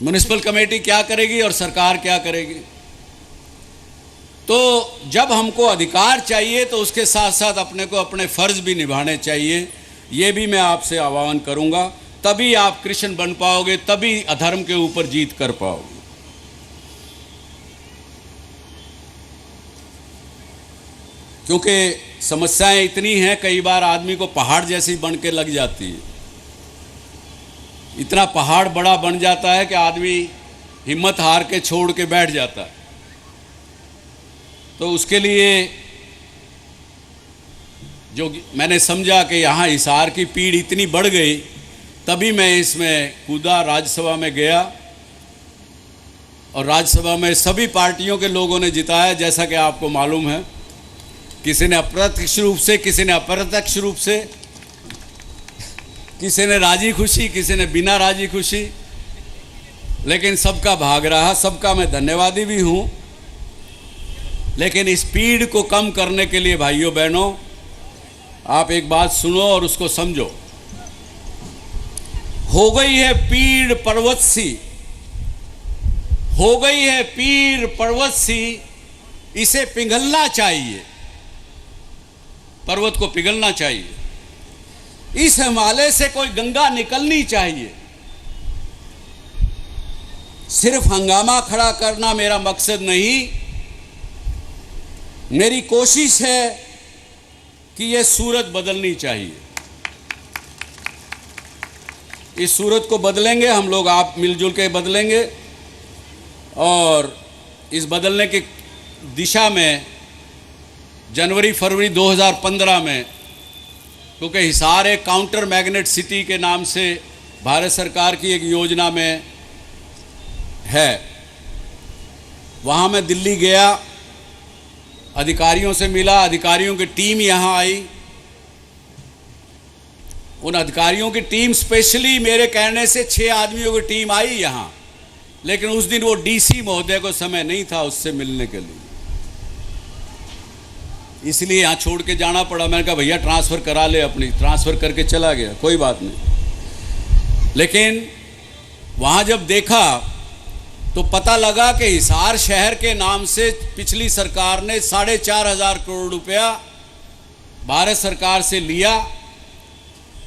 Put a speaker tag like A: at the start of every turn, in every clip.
A: Municipal committee क्या करेगी और सरकार क्या करेगी। तो जब हमको अधिकार चाहिए तो उसके साथ साथ अपने को अपने फर्ज भी निभाने चाहिए। ये भी मैं आपसे आह्वान करूंगा, तभी आप कृष्ण बन पाओगे, तभी अधर्म के ऊपर जीत कर पाओगे। क्योंकि समस्याएं इतनी हैं, कई बार आदमी को पहाड़ जैसी बन के लग जाती है। इतना पहाड़ बड़ा बन जाता है कि आदमी हिम्मत हार के छोड़ के बैठ जाता है। तो उसके लिए जो मैंने समझा कि यहाँ हिसार की पीड़ इतनी बढ़ गई, तभी मैं इसमें कूदा, राज्यसभा में गया और राज्यसभा में सभी पार्टियों के लोगों ने जिताया, जैसा कि आपको मालूम है। किसी ने अप्रत्यक्ष रूप से, किसी ने अप्रत्यक्ष रूप से, किसी ने राजी खुशी, किसी ने बिना राजी खुशी, लेकिन सबका भाग रहा। सबका मैं धन्यवादी भी हूँ। लेकिन इस पीड़ को कम करने के लिए भाइयों बहनों, आप एक बात सुनो और उसको समझो। हो गई है पीड़ पर्वत सी, हो गई है पीड़ पर्वत सी, इसे पिघलना चाहिए। पर्वत को पिघलना चाहिए। इस हिमालय से कोई गंगा निकलनी चाहिए। सिर्फ हंगामा खड़ा करना मेरा मकसद नहीं। मेरी कोशिश है कि यह सूरत बदलनी चाहिए। इस सूरत को बदलेंगे हम लोग, आप मिलजुल के बदलेंगे। और इस बदलने की दिशा में जनवरी फरवरी 2015 में, क्योंकि हिसार एक काउंटर मैग्नेट सिटी के नाम से भारत सरकार की एक योजना में है, वहाँ मैं दिल्ली गया, अधिकारियों से मिला, अधिकारियों की टीम यहाँ आई। उन अधिकारियों की टीम स्पेशली मेरे कहने से 6 आदमियों की टीम आई यहाँ, लेकिन उस दिन वो डीसी महोदय को समय नहीं था उससे मिलने के लिए, इसलिए यहाँ छोड़ के जाना पड़ा। मैंने कहा भैया ट्रांसफ़र करा ले अपनी, ट्रांसफ़र करके चला गया, कोई बात नहीं। लेकिन वहाँ जब देखा तो पता लगा कि हिसार शहर के नाम से पिछली सरकार ने 4,500 करोड़ रुपया भारत सरकार से लिया।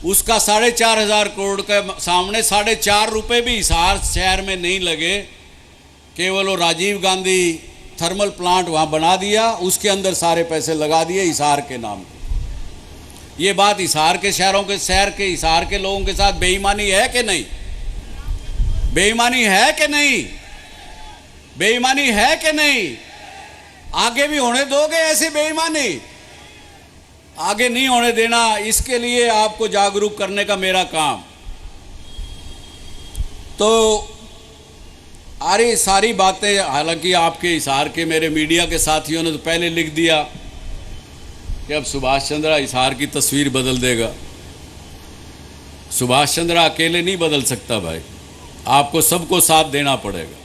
A: उसका 4,500 करोड़ के सामने 4.5 रुपये भी हिसार शहर में नहीं लगे। केवल वो राजीव गांधी थर्मल प्लांट वहाँ बना दिया, उसके अंदर सारे पैसे लगा दिए हिसार के नाम पे। ये बात हिसार के शहरों के हिसार के लोगों के साथ बेईमानी है कि नहीं? बेईमानी है कि नहीं? बेईमानी है कि नहीं? आगे भी होने दोगे ऐसी बेईमानी? आगे नहीं होने देना। इसके लिए आपको जागरूक करने का मेरा काम। तो अरे सारी बातें, हालांकि आपके हिसार के मेरे मीडिया के साथियों ने तो पहले लिख दिया कि अब सुभाष चंद्र हिसार की तस्वीर बदल देगा। सुभाष चंद्र अकेले नहीं बदल सकता भाई, आपको सबको साथ देना पड़ेगा।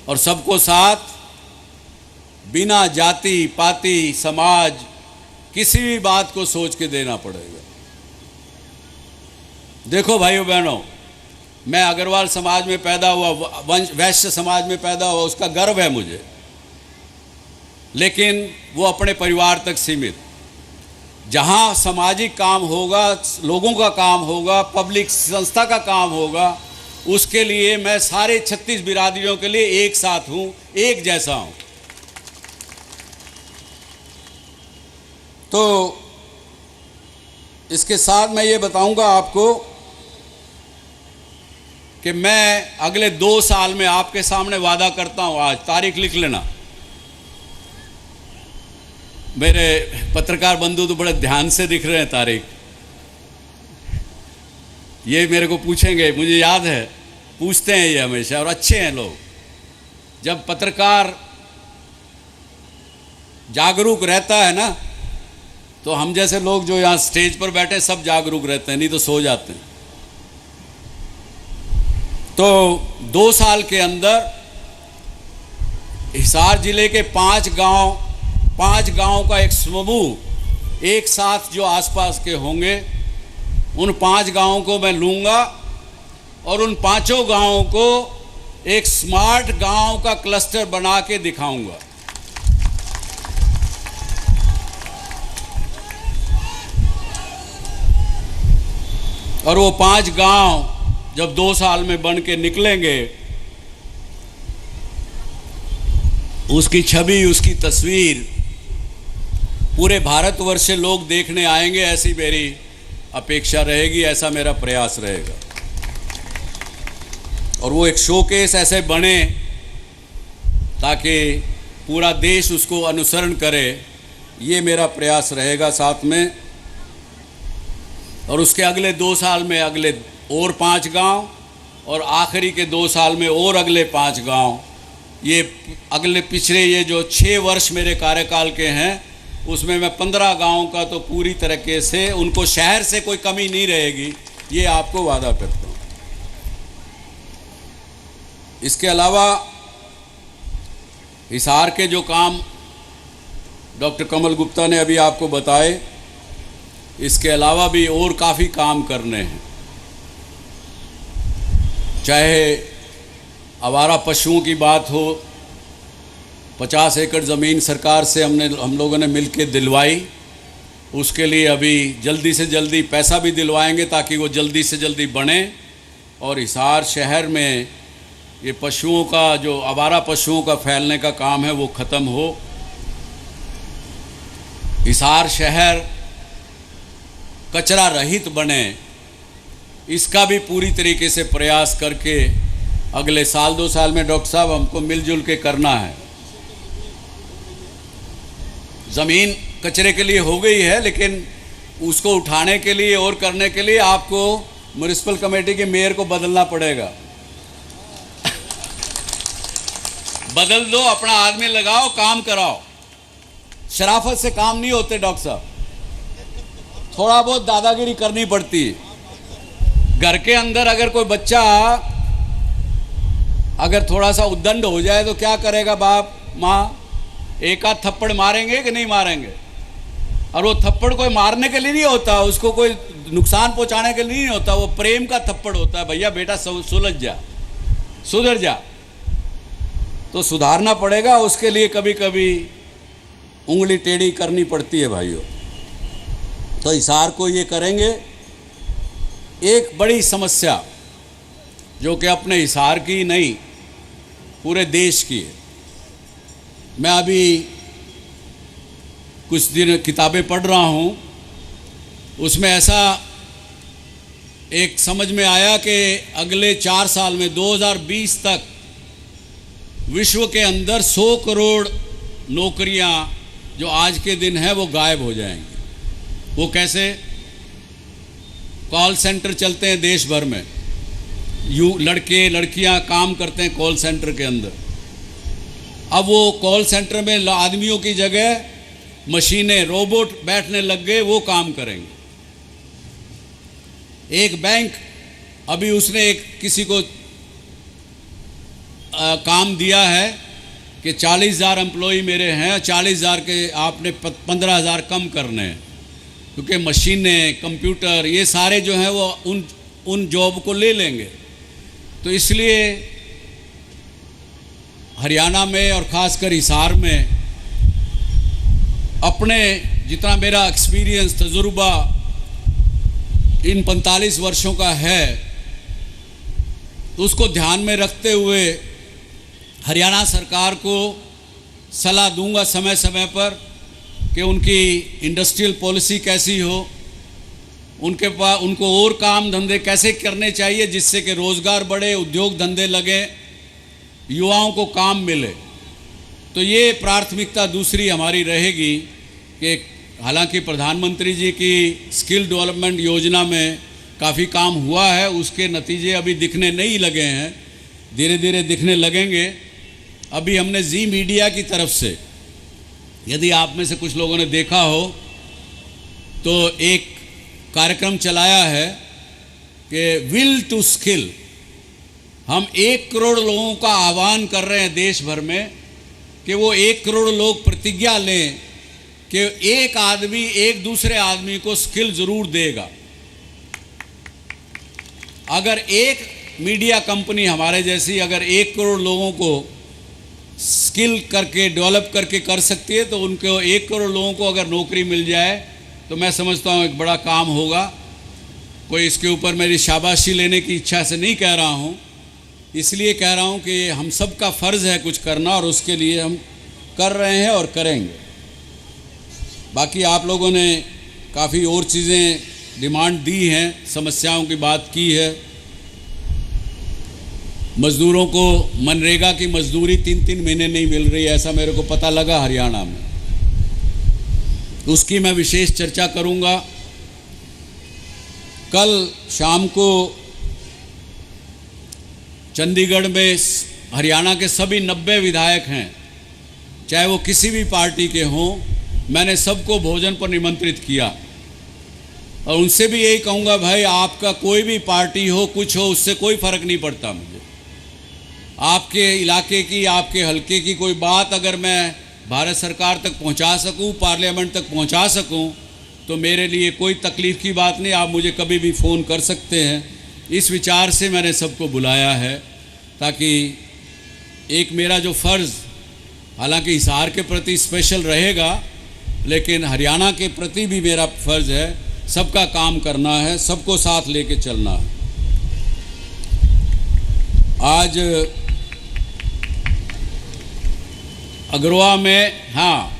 A: और सबको साथ बिना जाति पाति समाज किसी भी बात को सोच के देना पड़ेगा। देखो भाइयों बहनों, मैं अग्रवाल समाज में पैदा हुआ, वैश्य समाज में पैदा हुआ, उसका गर्व है मुझे, लेकिन वो अपने परिवार तक सीमित। जहाँ सामाजिक काम होगा, लोगों का काम होगा, पब्लिक संस्था का काम होगा, उसके लिए मैं सारे 36 बिरादरियों के लिए एक साथ हूँ, एक जैसा हूँ। तो इसके साथ मैं ये बताऊंगा आपको कि मैं अगले 2 साल में आपके सामने वादा करता हूं, आज तारीख लिख लेना। मेरे पत्रकार बंधु तो बड़े ध्यान से दिख रहे हैं तारीख, ये मेरे को पूछेंगे, मुझे याद है, पूछते हैं ये हमेशा, और अच्छे हैं लोग। जब पत्रकार जागरूक रहता है ना, तो हम जैसे लोग जो यहाँ स्टेज पर बैठे सब जागरूक रहते हैं, नहीं तो सो जाते हैं। तो 2 साल के अंदर हिसार जिले के 5 गांव का एक समूह एक साथ जो आसपास के होंगे, उन 5 गांवों को मैं लूँगा और उन 5 गांवों को एक स्मार्ट गांव का क्लस्टर बना के दिखाऊंगा। और वो 5 गांव जब 2 साल में बन के निकलेंगे, उसकी छवि, उसकी तस्वीर पूरे भारतवर्ष से लोग देखने आएंगे, ऐसी मेरी अपेक्षा रहेगी, ऐसा मेरा प्रयास रहेगा। और वो एक शोकेस ऐसे बने ताकि पूरा देश उसको अनुसरण करे, ये मेरा प्रयास रहेगा साथ में। और उसके अगले 2 साल में अगले और 5 गांव, और आखिरी के 2 साल में और अगले 5 गांव। ये अगले पिछले ये जो 6 वर्ष मेरे कार्यकाल के हैं, उसमें मैं 15 गांवों का तो पूरी तरीके से उनको शहर से कोई कमी नहीं रहेगी, ये आपको वादा करता हूँ। इसके अलावा हिसार के जो काम डॉक्टर कमल गुप्ता ने अभी आपको बताए, इसके अलावा भी और काफ़ी काम करने हैं। चाहे आवारा पशुओं की बात हो, 50 एकड़ ज़मीन सरकार से हम लोगों ने मिलकर दिलवाई। उसके लिए अभी जल्दी से जल्दी पैसा भी दिलवाएंगे ताकि वो जल्दी से जल्दी बने और हिसार शहर में ये पशुओं का, जो आवारा पशुओं का फैलने का काम है, वो ख़त्म हो। हिसार शहर कचरा रहित बने, इसका भी पूरी तरीके से प्रयास करके अगले साल 2 साल में डॉक्टर साहब हमको मिलजुल के करना है। ज़मीन कचरे के लिए हो गई है, लेकिन उसको उठाने के लिए और करने के लिए आपको म्युनिसिपल कमेटी के मेयर को बदलना पड़ेगा। बदल दो, अपना आदमी लगाओ, काम कराओ। शराफत से काम नहीं होते डॉक्टर साहब, थोड़ा बहुत दादागिरी करनी पड़ती है। घर के अंदर अगर कोई बच्चा अगर थोड़ा सा उद्दंड हो जाए तो क्या करेगा बाप माँ? एक आध थप्पड़ मारेंगे कि नहीं मारेंगे? और वो थप्पड़ कोई मारने के लिए नहीं होता, उसको कोई नुकसान पहुंचाने के लिए नहीं होता, वो प्रेम का थप्पड़ होता है। भैया बेटा सुलझ जा, सुधर जा। तो सुधारना पड़ेगा, उसके लिए कभी कभी उंगली टेढ़ी करनी पड़ती है भाइयों। तो हिसार को ये करेंगे। एक बड़ी समस्या जो कि अपने हिसार की नहीं, पूरे देश की है। मैं अभी कुछ दिन किताबें पढ़ रहा हूँ, उसमें ऐसा एक समझ में आया कि अगले 4 साल में 2020 तक विश्व के अंदर 100 करोड़ नौकरियां जो आज के दिन है वो गायब हो जाएंगी। वो कैसे? कॉल सेंटर चलते हैं देश भर में, लड़के लड़कियां काम करते हैं कॉल सेंटर के अंदर। अब वो कॉल सेंटर में आदमियों की जगह मशीनें, रोबोट बैठने लग गए, वो काम करेंगे। एक बैंक अभी उसने एक किसी को काम दिया है कि 40,000 एम्प्लॉई मेरे हैं, 40,000 के आपने 15,000 कम करने हैं, क्योंकि मशीनें, कंप्यूटर, ये सारे जो हैं वो उन जॉब को ले लेंगे। तो इसलिए हरियाणा में और ख़ासकर हिसार में अपने जितना मेरा एक्सपीरियंस, तजुर्बा इन 45 वर्षों का है, तो उसको ध्यान में रखते हुए हरियाणा सरकार को सलाह दूंगा समय समय पर कि उनकी इंडस्ट्रियल पॉलिसी कैसी हो, उनको और काम धंधे कैसे करने चाहिए जिससे कि रोज़गार बढ़े, उद्योग धंधे लगे, युवाओं को काम मिले। तो ये प्राथमिकता दूसरी हमारी रहेगी कि हालांकि प्रधानमंत्री जी की स्किल डेवलपमेंट योजना में काफ़ी काम हुआ है, उसके नतीजे अभी दिखने नहीं लगे हैं, धीरे धीरे दिखने लगेंगे। अभी हमने जी मीडिया की तरफ से, यदि आप में से कुछ लोगों ने देखा हो, तो एक कार्यक्रम चलाया है कि विल टू स्किल। हम 1 करोड़ लोगों का आह्वान कर रहे हैं देश भर में कि वो 1 करोड़ लोग प्रतिज्ञा लें कि एक आदमी एक दूसरे आदमी को स्किल ज़रूर देगा। अगर एक मीडिया कंपनी हमारे जैसी अगर 1 करोड़ लोगों को स्किल करके डेवलप करके कर सकती है, तो उनको 1 करोड़ लोगों को अगर नौकरी मिल जाए तो मैं समझता हूँ एक बड़ा काम होगा। कोई इसके ऊपर मेरी शाबाशी लेने की इच्छा से नहीं कह रहा हूँ, इसलिए कह रहा हूँ कि हम सब का फ़र्ज़ है कुछ करना, और उसके लिए हम कर रहे हैं और करेंगे। बाकी आप लोगों ने काफ़ी और चीज़ें डिमांड दी हैं, समस्याओं की बात की है। मज़दूरों को मनरेगा की मजदूरी 3-3 महीने नहीं मिल रही, ऐसा मेरे को पता लगा हरियाणा में, उसकी मैं विशेष चर्चा करूंगा। कल शाम को चंडीगढ़ में हरियाणा के सभी 90 विधायक हैं, चाहे वो किसी भी पार्टी के हों, मैंने सबको भोजन पर निमंत्रित किया, और उनसे भी यही कहूँगा, भाई आपका कोई भी पार्टी हो, कुछ हो, उससे कोई फ़र्क नहीं पड़ता मुझे। आपके इलाके की, आपके हलके की कोई बात अगर मैं भारत सरकार तक पहुंचा सकूं, पार्लियामेंट तक पहुंचा सकूं, तो मेरे लिए कोई तकलीफ़ की बात नहीं। आप मुझे कभी भी फ़ोन कर सकते हैं। इस विचार से मैंने सबको बुलाया है, ताकि एक मेरा जो फ़र्ज़, हालांकि हिसार के प्रति स्पेशल रहेगा, लेकिन हरियाणा के प्रति भी मेरा फ़र्ज़ है, सबका काम करना है, सबको साथ लेके चलना है। आज अग्रवा में, हाँ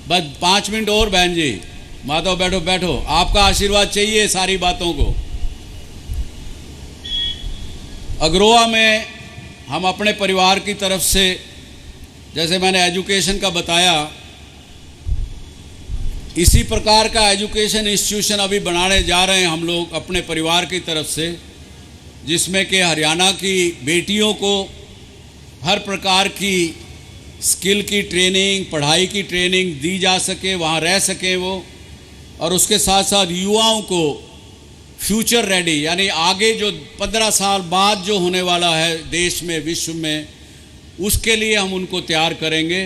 A: बस 5 मिनट और बहन जी, माधव बैठो बैठो, आपका आशीर्वाद चाहिए सारी बातों को। अग्रवा में हम अपने परिवार की तरफ से, जैसे मैंने एजुकेशन का बताया, इसी प्रकार का एजुकेशन इंस्टीट्यूशन अभी बनाने जा रहे हैं हम लोग अपने परिवार की तरफ से, जिसमें कि हरियाणा की बेटियों को हर प्रकार की स्किल की ट्रेनिंग, पढ़ाई की ट्रेनिंग दी जा सके, वहाँ रह सकें वो, और उसके साथ साथ युवाओं को फ्यूचर रेडी, यानी आगे जो 15 साल बाद जो होने वाला है देश में, विश्व में, उसके लिए हम उनको तैयार करेंगे,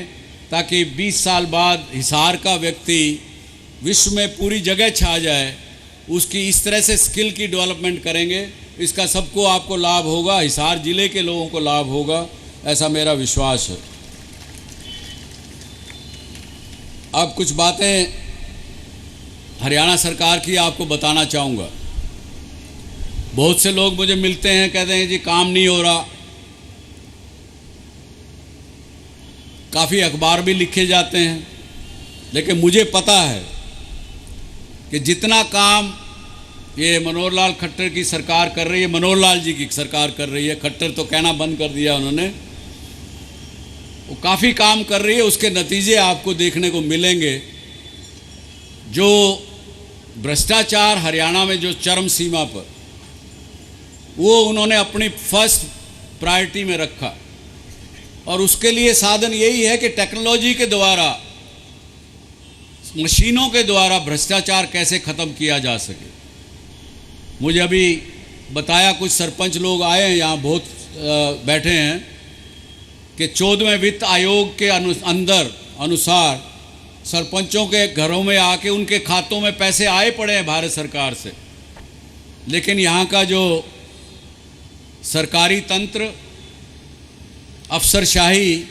A: ताकि 20 साल बाद हिसार का व्यक्ति विश्व में पूरी जगह छा जाए। उसकी इस तरह से स्किल की डेवलपमेंट करेंगे, इसका सबको आपको लाभ होगा, हिसार ज़िले के लोगों को लाभ होगा, ऐसा मेरा विश्वास है। अब कुछ बातें हरियाणा सरकार की आपको बताना चाहूँगा। बहुत से लोग मुझे मिलते हैं, कहते हैं जी काम नहीं हो रहा, काफ़ी अखबार भी लिखे जाते हैं, लेकिन मुझे पता है कि जितना काम ये मनोहर लाल खट्टर की सरकार कर रही है, मनोहर लाल जी की सरकार कर रही है, खट्टर तो कहना बंद कर दिया उन्होंने, वो काफ़ी काम कर रही है, उसके नतीजे आपको देखने को मिलेंगे। जो भ्रष्टाचार हरियाणा में जो चरम सीमा पर, वो उन्होंने अपनी फर्स्ट प्रायोरिटी में रखा, और उसके लिए साधन यही है कि टेक्नोलॉजी के द्वारा, मशीनों के द्वारा भ्रष्टाचार कैसे ख़त्म किया जा सके। मुझे अभी बताया, कुछ सरपंच लोग आए हैं यहाँ, बहुत बैठे हैं, कि 14वें वित्त आयोग के अनुसार सरपंचों के घरों में आके उनके खातों में पैसे आए पड़े हैं भारत सरकार से, लेकिन यहाँ का जो सरकारी तंत्र, अफसरशाही,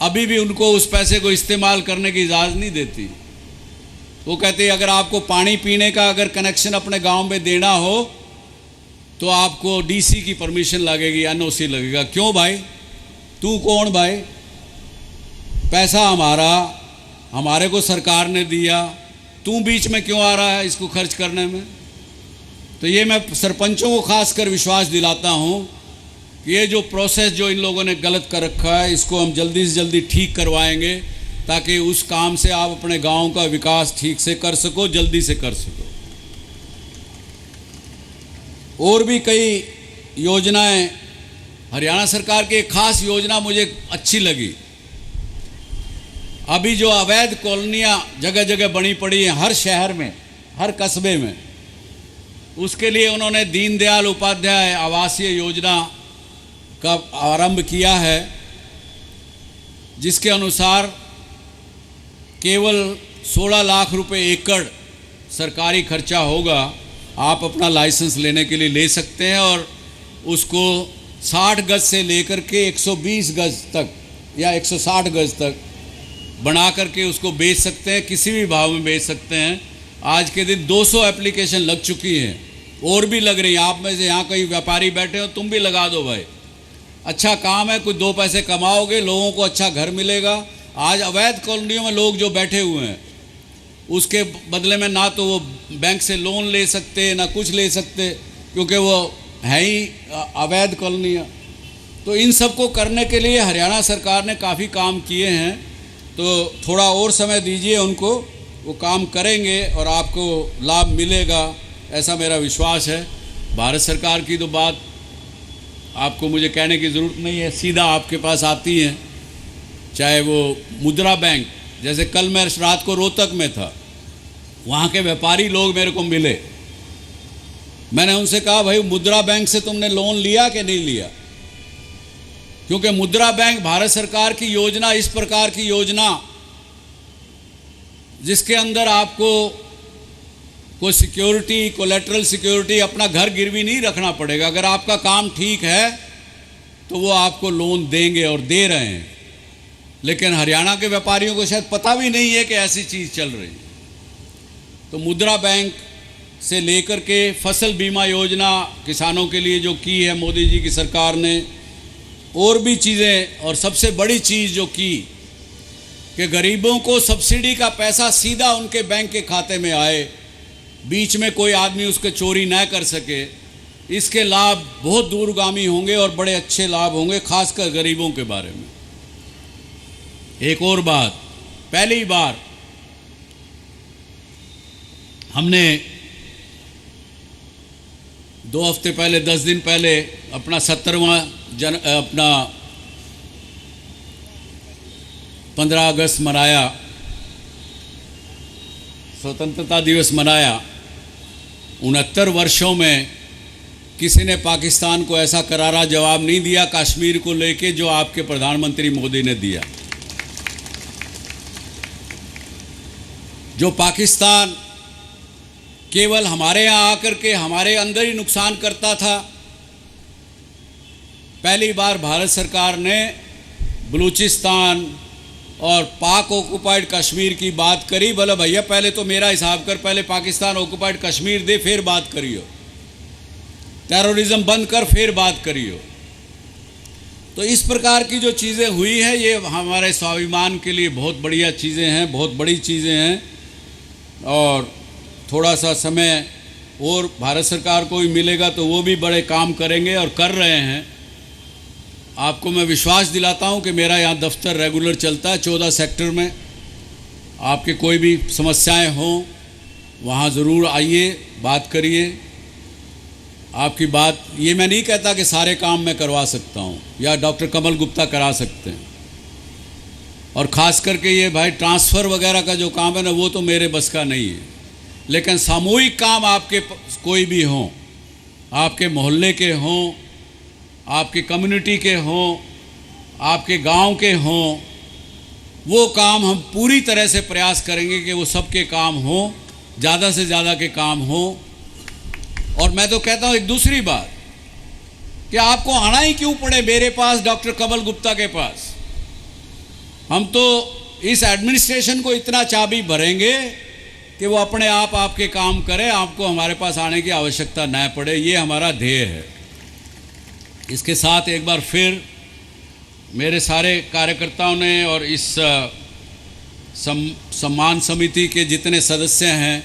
A: अभी भी उनको उस पैसे को इस्तेमाल करने की इजाज़त नहीं देती। वो कहते हैं अगर आपको पानी पीने का अगर कनेक्शन अपने गांव में देना हो तो आपको डीसी की परमिशन लगेगी, एनओसी लगेगा। क्यों भाई, तू कौन भाई, पैसा हमारे को सरकार ने दिया, तू बीच में क्यों आ रहा है इसको खर्च करने में। तो ये मैं सरपंचों को खास कर विश्वास दिलाता हूँ कि ये जो प्रोसेस जो इन लोगों ने गलत कर रखा है, इसको हम जल्दी से जल्दी ठीक करवाएंगे, ताकि उस काम से आप अपने गांव का विकास ठीक से कर सको, जल्दी से कर सको। और भी कई योजनाएं हरियाणा सरकार की, एक खास योजना मुझे अच्छी लगी। अभी जो अवैध कॉलोनियां जगह जगह बनी पड़ी हैं, हर शहर में, हर कस्बे में, उसके लिए उन्होंने दीनदयाल उपाध्याय आवासीय योजना का आरंभ किया है, जिसके अनुसार केवल 16 लाख रुपए एकड़ सरकारी खर्चा होगा। आप अपना लाइसेंस लेने के लिए ले सकते हैं, और उसको 60 गज से लेकर के 120 गज तक या 160 गज तक बना करके उसको बेच सकते हैं, किसी भी भाव में बेच सकते हैं। आज के दिन 200 एप्लीकेशन लग चुकी हैं और भी लग रही हैं। आप में से यहाँ कई व्यापारी बैठे हो, तुम भी लगा दो भाई, अच्छा काम है, कुछ 2 पैसे कमाओगे, लोगों को अच्छा घर मिलेगा। आज अवैध कॉलोनियों में लोग जो बैठे हुए हैं उसके बदले में ना तो वो बैंक से लोन ले सकते ना कुछ ले सकते, क्योंकि वो है ही अवैध कॉलोनियाँ। तो इन सब को करने के लिए हरियाणा सरकार ने काफ़ी काम किए हैं, तो थोड़ा और समय दीजिए उनको, वो काम करेंगे और आपको लाभ मिलेगा, ऐसा मेरा विश्वास है। भारत सरकार की तो बात आपको मुझे कहने की ज़रूरत नहीं है, सीधा आपके पास आती हैं। चाहे वो मुद्रा बैंक, जैसे कल मैं रात को रोहतक में था, वहाँ के व्यापारी लोग मेरे को मिले, मैंने उनसे कहा भाई मुद्रा बैंक से तुमने लोन लिया कि नहीं लिया? क्योंकि मुद्रा बैंक भारत सरकार की योजना, इस प्रकार की योजना जिसके अंदर आपको कोई सिक्योरिटी, कोलेटरल सिक्योरिटी, अपना घर गिरवी नहीं रखना पड़ेगा। अगर आपका काम ठीक है तो वो आपको लोन देंगे और दे रहे हैं। लेकिन हरियाणा के व्यापारियों को शायद पता भी नहीं है कि ऐसी चीज़ चल रही है। तो मुद्रा बैंक से लेकर के फसल बीमा योजना किसानों के लिए जो की है मोदी जी की सरकार ने, और भी चीज़ें, और सबसे बड़ी चीज़ जो की कि गरीबों को सब्सिडी का पैसा सीधा उनके बैंक के खाते में आए, बीच में कोई आदमी उसके चोरी न कर सके। इसके लाभ बहुत दूरगामी होंगे और बड़े अच्छे लाभ होंगे, खासकर गरीबों के बारे में। एक और बात, पहली बार हमने 2 हफ्ते पहले, 10 दिन पहले अपना 70वां अपना 15 अगस्त मनाया, स्वतंत्रता दिवस मनाया। 69 वर्षों में किसी ने पाकिस्तान को ऐसा करारा जवाब नहीं दिया कश्मीर को लेके जो आपके प्रधानमंत्री मोदी ने दिया। जो पाकिस्तान केवल हमारे यहाँ आकर के हमारे अंदर ही नुकसान करता था, पहली बार भारत सरकार ने बलूचिस्तान और पाक ऑक्युपाइड कश्मीर की बात करी। बोला भैया पहले तो मेरा हिसाब कर, पहले पाकिस्तान ऑक्युपाइड कश्मीर दे, फिर बात करियो, टेररिज्म बंद कर, फिर बात करियो। तो इस प्रकार की जो चीज़ें हुई है ये हमारे स्वाभिमान के लिए बहुत बढ़िया चीज़ें हैं, बहुत बड़ी चीज़ें हैं। और थोड़ा सा समय और भारत सरकार को भी मिलेगा तो वो भी बड़े काम करेंगे और कर रहे हैं। आपको मैं विश्वास दिलाता हूं कि मेरा यहाँ दफ्तर रेगुलर चलता है 14 सेक्टर में। आपके कोई भी समस्याएं हों वहाँ ज़रूर आइए, बात करिए। आपकी बात, ये मैं नहीं कहता कि सारे काम मैं करवा सकता हूँ या डॉक्टर कमल गुप्ता करा सकते हैं, और ख़ास करके ये भाई ट्रांसफ़र वगैरह का जो काम है ना, वो तो मेरे बस का नहीं है। लेकिन सामूहिक काम आपके कोई भी हों, आपके मोहल्ले के हों, आपकी कम्युनिटी के हों, आपके गांव के हों, वो काम हम पूरी तरह से प्रयास करेंगे कि वो सबके काम हों, ज़्यादा से ज़्यादा के काम हों। और मैं तो कहता हूँ एक दूसरी बात कि आपको आना ही क्यों पड़े मेरे पास, डॉक्टर कमल गुप्ता के पास। हम तो इस एडमिनिस्ट्रेशन को इतना चाबी भरेंगे कि वो अपने आप आपके काम करे, आपको हमारे पास आने की आवश्यकता न पड़े। ये हमारा ध्येय है। इसके साथ एक बार फिर मेरे सारे कार्यकर्ताओं ने और इस सम्मान समिति के जितने सदस्य हैं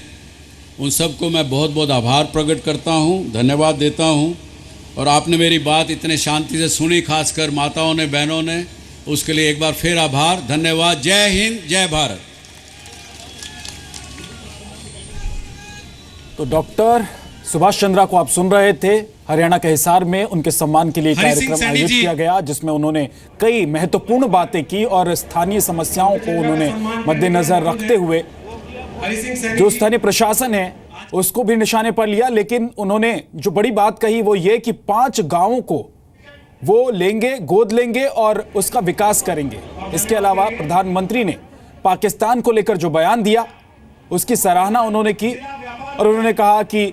A: उन सबको मैं बहुत बहुत आभार प्रकट करता हूं, धन्यवाद देता हूं। और आपने मेरी बात इतने शांति से सुनी, खासकर माताओं ने, बहनों ने, उसके लिए एक बार फिर आभार, धन्यवाद। जय हिंद, जय भारत।
B: तो डॉक्टर सुभाष चंद्रा को आप सुन रहे थे। हरियाणा के हिसार में उनके सम्मान के लिए कार्यक्रम आयोजित किया गया, जिसमें उन्होंने कई महत्वपूर्ण बातें की और स्थानीय समस्याओं को उन्होंने मद्देनजर रखते हुए जो स्थानीय प्रशासन है उसको भी निशाने पर लिया। लेकिन उन्होंने जो बड़ी बात कही वो ये कि 5 गांवों को वो लेंगे, गोद लेंगे और उसका विकास करेंगे। इसके अलावा प्रधानमंत्री ने पाकिस्तान को लेकर जो बयान दिया उसकी सराहना उन्होंने की और उन्होंने कहा कि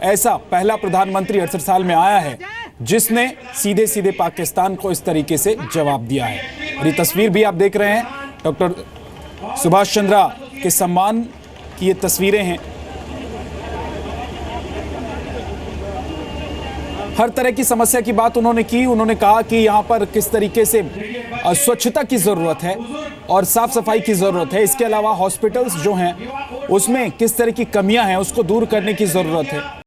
B: ऐसा पहला प्रधानमंत्री 68 साल में आया है जिसने सीधे सीधे पाकिस्तान को इस तरीके से जवाब दिया है। और ये तस्वीर भी आप देख रहे हैं, डॉक्टर सुभाष चंद्रा के सम्मान की ये तस्वीरें हैं। हर तरह की समस्या की बात उन्होंने की। उन्होंने कहा कि यहाँ पर किस तरीके से स्वच्छता की ज़रूरत है और साफ सफाई की ज़रूरत है। इसके अलावा हॉस्पिटल्स जो हैं उसमें किस तरह की कमियां हैं उसको दूर करने की ज़रूरत है।